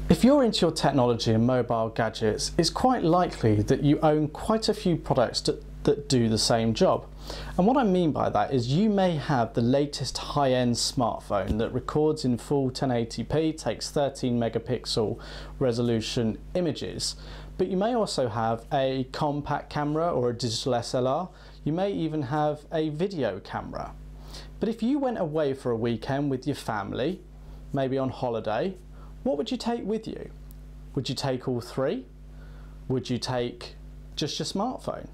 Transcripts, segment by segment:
If you're into your technology and mobile gadgets, it's quite likely that you own quite a few products that do the same job. And what I mean by that is you may have the latest high-end smartphone that records in full 1080p, takes 13 megapixel resolution images, but you may also have a compact camera or a digital SLR. You may even have a video camera. But if you went away for a weekend with your family, maybe on holiday, what would you take with you? Would you take all three? Would you take just your smartphone?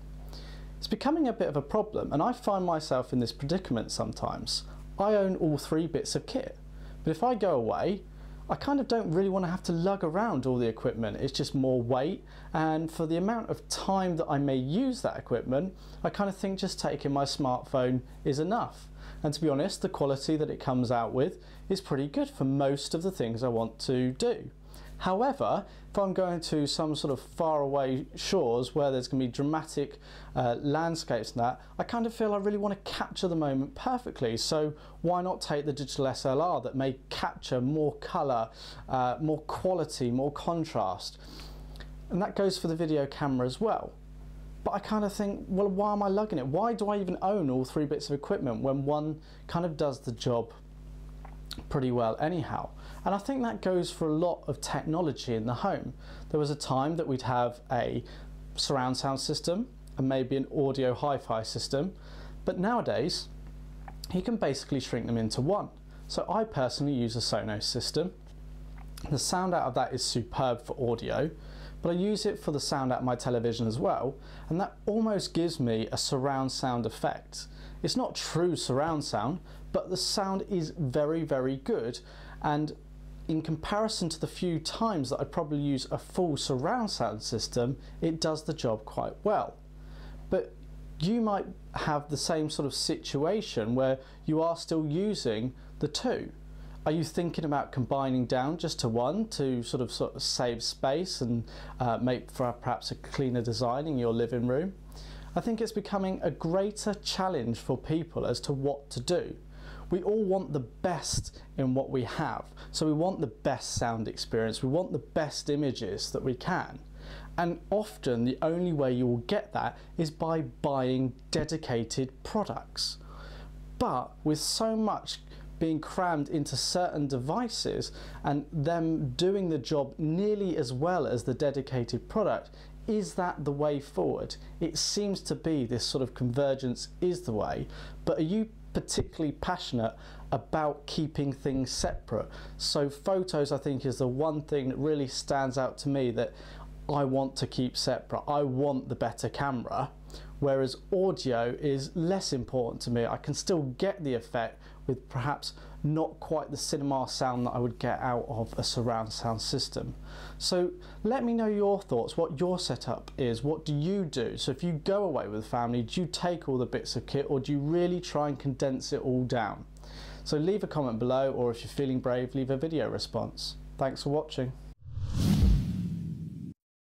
It's becoming a bit of a problem, and I find myself in this predicament sometimes. I own all three bits of kit, but if I go away, I kind of don't really want to have to lug around all the equipment. It's just more weight, and for the amount of time that I may use that equipment, I kind of think just taking my smartphone is enough. And to be honest, the quality that it comes out with is pretty good for most of the things I want to do. However, if I'm going to some sort of faraway shores where there's going to be dramatic landscapes and that, I kind of feel I really want to capture the moment perfectly. So why not take the digital SLR that may capture more colour, more quality, more contrast? And that goes for the video camera as well. But I kind of think, well, why am I lugging it? Why do I even own all three bits of equipment when one kind of does the job pretty well anyhow? And I think that goes for a lot of technology in the home. There was a time that we'd have a surround sound system and maybe an audio hi-fi system, but nowadays you can basically shrink them into one. So I personally use a Sonos system. The sound out of that is superb for audio, but I use it for the sound out of my television as well, and that almost gives me a surround sound effect. It's not true surround sound, but the sound is very, very good, and in comparison to the few times that I probably use a full surround sound system, it does the job quite well. But you might have the same sort of situation where you are still using the two. Are you thinking about combining down just to one to sort of save space and make for perhaps a cleaner design in your living room? I think it's becoming a greater challenge for people as to what to do. We all want the best in what we have, so we want the best sound experience, we want the best images that we can. And often the only way you will get that is by buying dedicated products. But with so much being crammed into certain devices and them doing the job nearly as well as the dedicated product, is that the way forward? It seems to be this sort of convergence is the way, but are you particularly passionate about keeping things separate? So photos, I think, is the one thing that really stands out to me that I want to keep separate. I want the better camera, whereas audio is less important to me. I can still get the effect with perhaps not quite the cinema sound that I would get out of a surround sound system. So let me know your thoughts, what your setup is, what do you do? So if you go away with family, do you take all the bits of kit or do you really try and condense it all down? So leave a comment below, or if you're feeling brave, leave a video response. Thanks for watching.